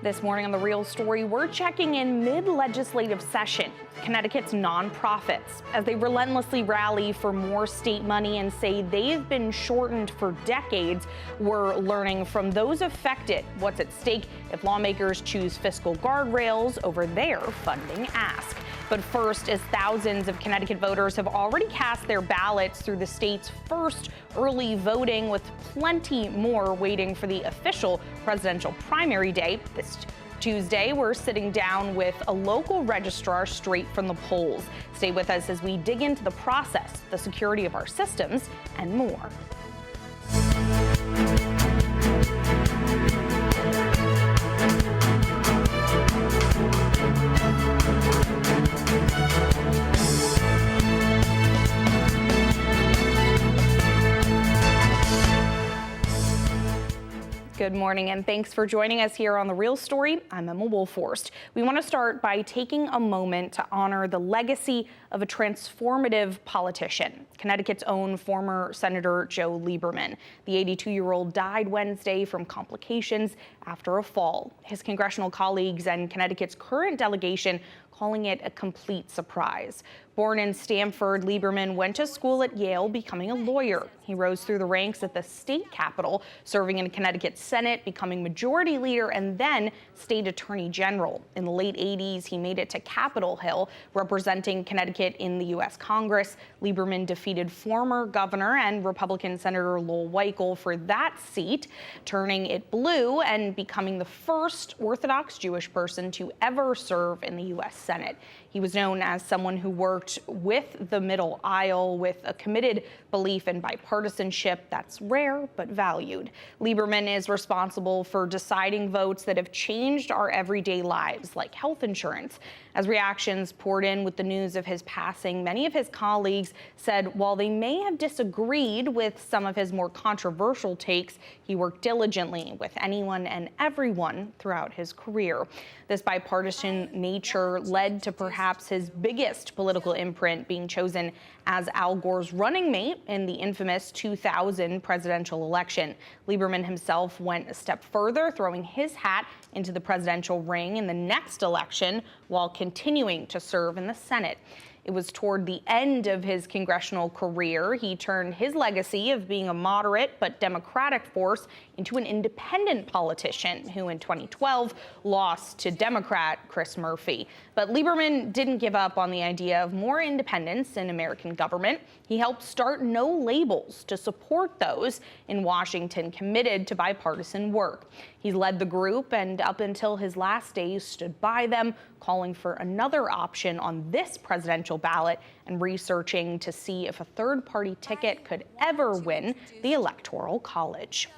This morning on The Real Story, we're checking in mid-legislative session. Connecticut's nonprofits, as they relentlessly rally for more state money and say they've been shortened for decades, we're learning from those affected what's at stake if lawmakers choose fiscal guardrails over their funding ask. But first, as thousands of Connecticut voters have already cast their ballots through the state's first early voting, with plenty more waiting for the official presidential primary day. This Tuesday, we're sitting down with a local registrar straight from the polls. Stay with us as we dig into the process, the security of our systems, and more. Good morning, and thanks for joining us here on The Real Story. I'm Emma Wulfhorst. We want to start by taking a moment to honor the legacy of a transformative politician, Connecticut's own former Senator Joe Liberman. The 82-year-old died Wednesday from complications after a fall. His congressional colleagues and Connecticut's current delegation calling it a complete surprise. Born in Stamford, Liberman went to school at Yale, becoming a lawyer. He rose through the ranks at the state capitol, serving in Connecticut's Senate, becoming majority leader, and then state attorney general. In the late 80s, he made it to Capitol Hill, representing Connecticut in the U.S. Congress. Liberman defeated former governor and Republican Senator Lowell Weichel for that seat, turning it blue and becoming the first Orthodox Jewish person to ever serve in the U.S. Senate. He was known as someone who worked with the middle aisle with a committed belief in bipartisanship that's rare but valued. Liberman is responsible for deciding votes that have changed our everyday lives, like health insurance. As reactions poured in with the news of his passing, many of his colleagues said while they may have disagreed with some of his more controversial takes, he worked diligently with anyone and everyone throughout his career. This bipartisan nature led to perhaps his biggest political imprint being chosen as Al Gore's running mate in the infamous 2000 presidential election. Liberman himself went a step further, throwing his hat into the presidential ring in the next election while continuing to serve in the Senate. It was toward the end of his congressional career he turned his legacy of being a moderate but democratic force into an independent politician who in 2012 lost to Democrat Chris Murphy. But Liberman didn't give up on the idea of more independence in American government. He helped start No Labels to support those in Washington committed to bipartisan work. He led the group and up until his last days stood by them, calling for another option on this presidential ballot and researching to see if a third-party ticket could ever win the Electoral College.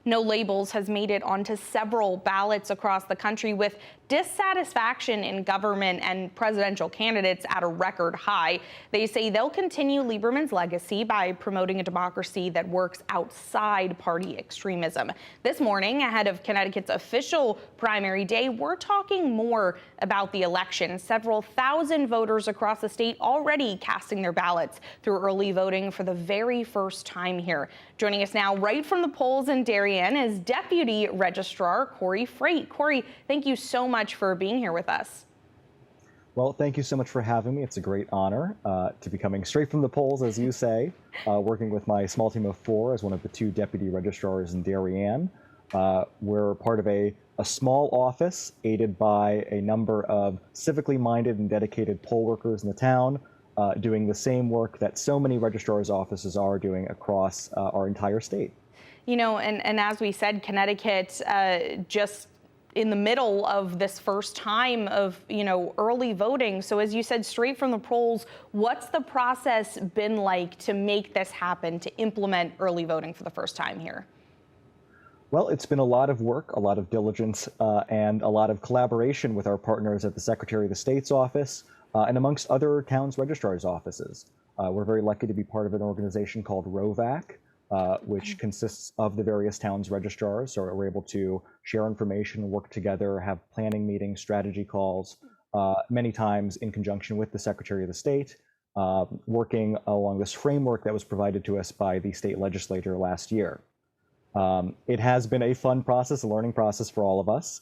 No Labels has made it onto several ballots across the country, with dissatisfaction in government and presidential candidates at a record high. They say they'll continue Liberman's legacy by promoting a democracy that works outside party extremism. This morning, ahead of Connecticut's official primary day, we're talking more about the election. Several thousand voters across the state already casting their ballots through early voting for the very first time here. Joining us now right from the polls in Darien is Deputy Registrar Frate. Corey, thank you so much for being here with us. Well, thank you so much for having me. It's a great honor to be coming straight from the polls, as you say, working with my small team of 4 as one of the 2 deputy registrars in Darien. We're part of a small office aided by a number of civically minded and dedicated poll workers in the town, doing the same work that so many registrars' offices are doing across our entire state. You know, and as we said, Connecticut just in the middle of this first time of, early voting. So as you said, straight from the polls, what's the process been like to make this happen, to implement early voting for the first time here? Well, it's been a lot of work, a lot of diligence, and a lot of collaboration with our partners at the Secretary of the State's office and amongst other towns' registrars' offices. We're very lucky to be part of an organization called ROVAC, which consists of the various towns' registrars. So we're able to share information, work together, have planning meetings, strategy calls, many times in conjunction with the Secretary of the State, working along this framework that was provided to us by the state legislature last year. It has been a fun process, a learning process for all of us.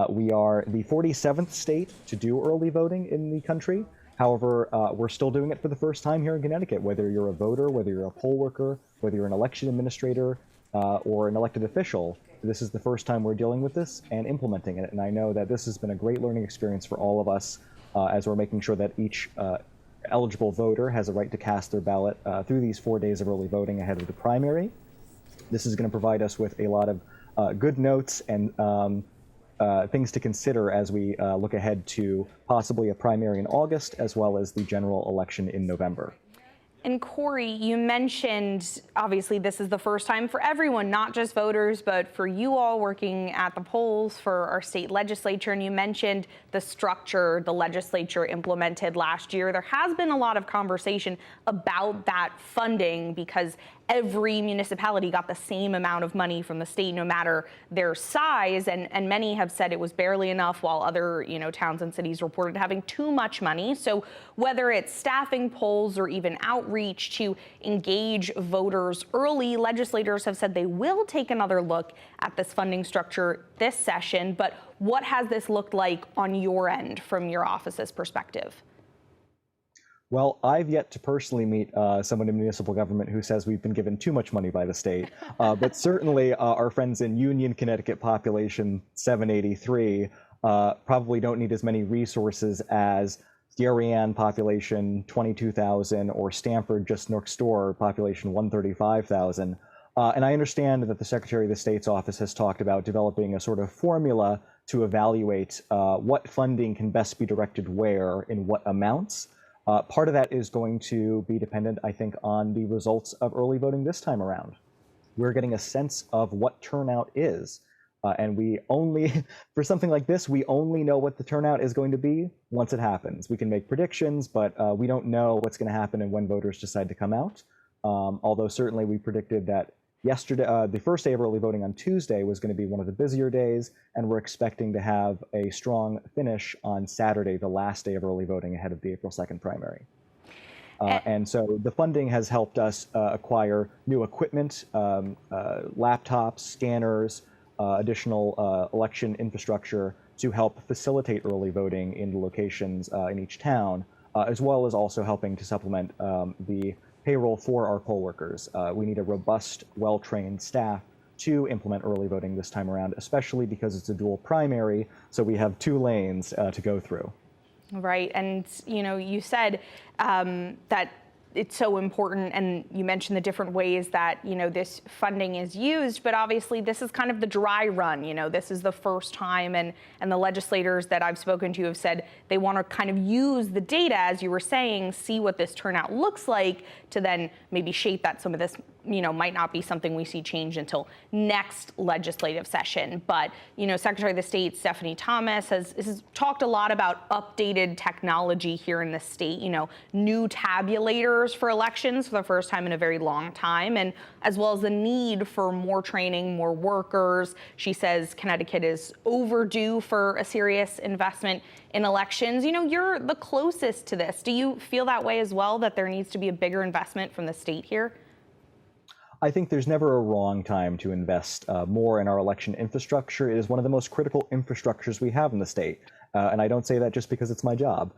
We are the 47th state to do early voting in the country. However, we're still doing it for the first time here in Connecticut. Whether you're a voter, whether you're a poll worker, whether you're an election administrator, or an elected official, this is the first time we're dealing with this and implementing it. And I know that this has been a great learning experience for all of us as we're making sure that each eligible voter has a right to cast their ballot through these 4 days of early voting ahead of the primary. This is going to provide us with a lot of good notes and things to consider as we look ahead to possibly a primary in August, as well as the general election in November. And Corey, you mentioned, obviously, this is the first time for everyone, not just voters, but for you all working at the polls for our state legislature. And you mentioned the structure the legislature implemented last year. There has been a lot of conversation about that funding because every municipality got the same amount of money from the state, no matter their size. And many have said it was barely enough, while other, towns and cities reported having too much money. So whether it's staffing polls or even outreach to engage voters early, legislators have said they will take another look at this funding structure this session. But what has this looked like on your end from your office's perspective? Well, I've yet to personally meet someone in municipal government who says we've been given too much money by the state, but certainly our friends in Union, Connecticut, population 783, probably don't need as many resources as Darien, population 22,000, or Stamford, just next door, population 135,000. And I understand that the Secretary of the State's office has talked about developing a sort of formula to evaluate what funding can best be directed where in what amounts. Part of that is going to be dependent, I think, on the results of early voting this time around. We're getting a sense of what turnout is. And we only, for something like this, we only know what the turnout is going to be once it happens. We can make predictions, but we don't know what's going to happen and when voters decide to come out. Although certainly we predicted that yesterday, the first day of early voting on Tuesday was going to be one of the busier days, and we're expecting to have a strong finish on Saturday, the last day of early voting ahead of the April 2nd primary. And so the funding has helped us acquire new equipment, laptops, scanners, additional election infrastructure to help facilitate early voting in the locations in each town, as well as also helping to supplement the payroll for our poll workers. We need a robust, well-trained staff to implement early voting this time around, especially because it's a dual primary, so we have 2 lanes to go through. Right, and you said that it's so important, and you mentioned the different ways that this funding is used, but obviously this is kind of the dry run. This is the first time, and the legislators that I've spoken to have said they want to kind of use the data, as you were saying, see what this turnout looks like, to then maybe shape that some of this might not be something we see change until next legislative session. But Secretary of the State Stephanie Thomas has talked a lot about updated technology here in the state, new tabulators for elections for the first time in a very long time, and as well as the need for more training, more workers. She says Connecticut is overdue for a serious investment in elections. You're the closest to this. Do you feel that way as well, that there needs to be a bigger investment from the state here? I think there's never a wrong time to invest more in our election infrastructure. It is one of the most critical infrastructures we have in the state. And I don't say that just because it's my job.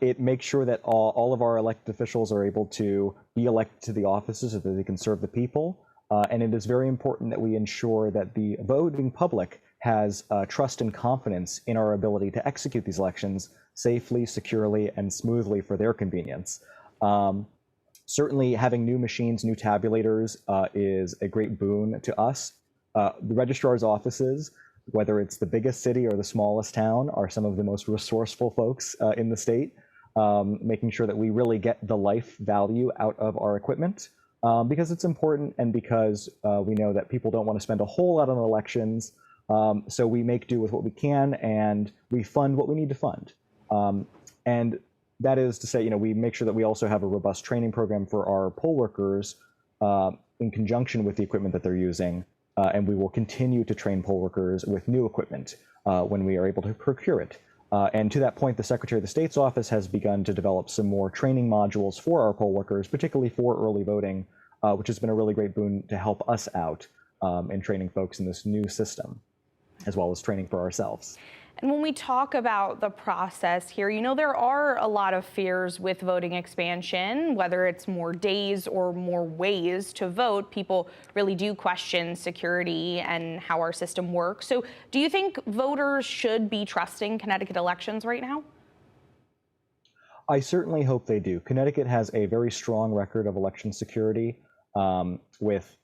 It makes sure that all of our elected officials are able to be elected to the offices so that they can serve the people. And it is very important that we ensure that the voting public has trust and confidence in our ability to execute these elections safely, securely, and smoothly for their convenience. Certainly, having new machines, new tabulators is a great boon to us. The registrar's offices, whether it's the biggest city or the smallest town, are some of the most resourceful folks in the state, making sure that we really get the life value out of our equipment, because it's important and because we know that people don't want to spend a whole lot on elections. So we make do with what we can, and we fund what we need to fund. And that is to say, we make sure that we also have a robust training program for our poll workers in conjunction with the equipment that they're using. And we will continue to train poll workers with new equipment when we are able to procure it. And to that point, the Secretary of the State's office has begun to develop some more training modules for our poll workers, particularly for early voting, which has been a really great boon to help us out in training folks in this new system. as well as training for ourselves. And when we talk about the process here, there are a lot of fears with voting expansion, whether it's more days or more ways to vote. People really do question security and how our system works. So do you think voters should be trusting Connecticut elections right now? I certainly hope they do. Connecticut has a very strong record of election security, with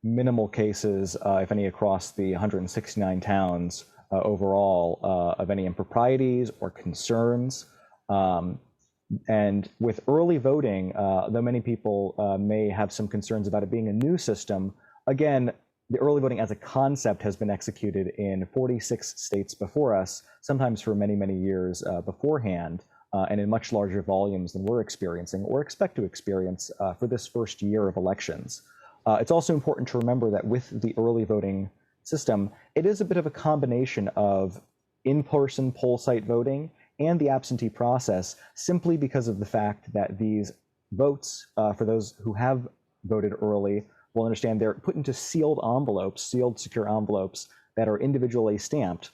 minimal cases, if any, across the 169 towns overall of any improprieties or concerns. And with early voting, though many people may have some concerns about it being a new system, again, the early voting as a concept has been executed in 46 states before us, sometimes for many, many years beforehand, and in much larger volumes than we're experiencing or expect to experience for this first year of elections. It's also important to remember that with the early voting system, it is a bit of a combination of in-person poll site voting and the absentee process, simply because of the fact that these votes, for those who have voted early, will understand they're put into sealed envelopes, sealed secure envelopes that are individually stamped,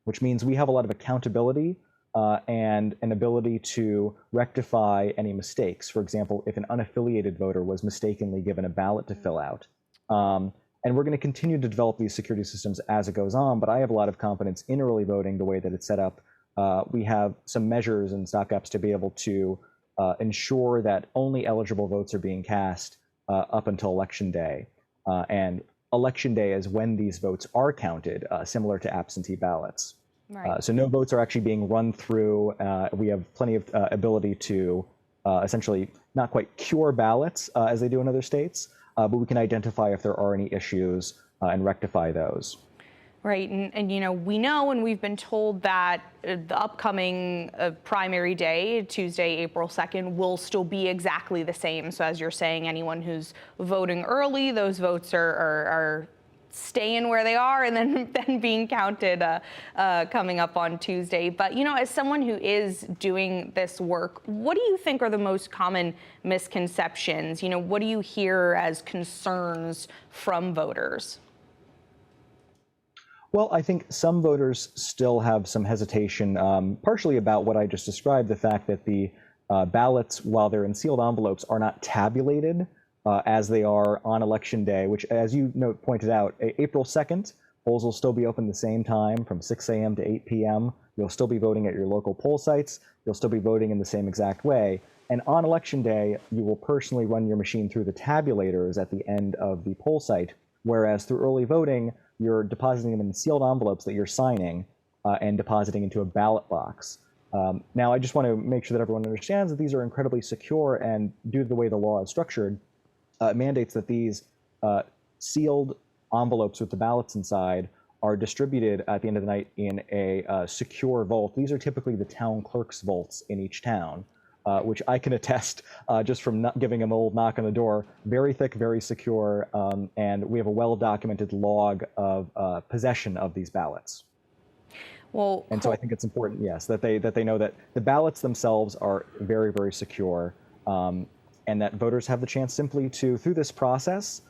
which means we have a lot of accountability and an ability to rectify any mistakes. For example, if an unaffiliated voter was mistakenly given a ballot to fill out. And we're going to continue to develop these security systems as it goes on, but I have a lot of confidence in early voting, the way that it's set up. We have some measures and stopgaps to be able to ensure that only eligible votes are being cast up until Election Day. And Election Day is when these votes are counted, similar to absentee ballots. Right. So no votes are actually being run through. We have plenty of ability to essentially not quite cure ballots as they do in other states, but we can identify if there are any issues and rectify those. Right. And we know, and we've been told that the upcoming primary day, Tuesday, April 2nd, will still be exactly the same. So as you're saying, anyone who's voting early, those votes are staying where they are and then being counted coming up on Tuesday. But, as someone who is doing this work, what do you think are the most common misconceptions? What do you hear as concerns from voters? Well, I think some voters still have some hesitation, partially about what I just described, the fact that the ballots, while they're in sealed envelopes, are not tabulated as they are on Election Day, which, as you pointed out, April 2nd, polls will still be open the same time from 6 a.m. to 8 p.m. You'll still be voting at your local poll sites. You'll still be voting in the same exact way. And on Election Day, you will personally run your machine through the tabulators at the end of the poll site, whereas through early voting, you're depositing them in sealed envelopes that you're signing and depositing into a ballot box. Now, I just want to make sure that everyone understands that these are incredibly secure, and due to the way the law is structured, mandates that these sealed envelopes with the ballots inside are distributed at the end of the night in a secure vault. These are typically the town clerk's vaults in each town, which I can attest just from not giving an old knock on the door. Very thick, very secure, and we have a well-documented log of possession of these ballots. Well, and so I think it's important, yes, that they know that the ballots themselves are very, very secure, and that voters have the chance simply to, through this process,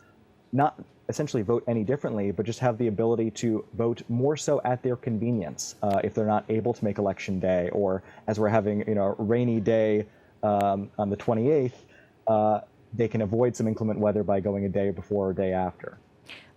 not essentially vote any differently, but just have the ability to vote more so at their convenience if they're not able to make Election Day, or as we're having a rainy day on the 28th, they can avoid some inclement weather by going a day before or a day after.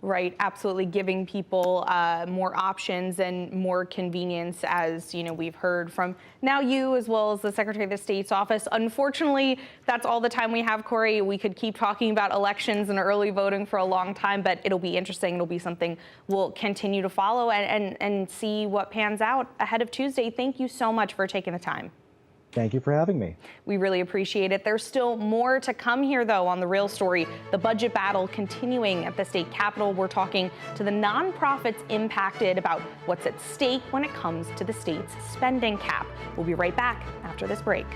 Right, absolutely, giving people more options and more convenience, as we've heard from now you as well as the Secretary of the State's office. Unfortunately, that's all the time we have, Corey. We could keep talking about elections and early voting for a long time, but it'll be interesting. It'll be something we'll continue to follow and see what pans out ahead of Tuesday. Thank you so much for taking the time. Thank you for having me. We really appreciate it. There's still more to come here, though, on The Real Story. The budget battle continuing at the state capitol. We're talking to the nonprofits impacted about what's at stake when it comes to the state's spending cap. We'll be right back after this break.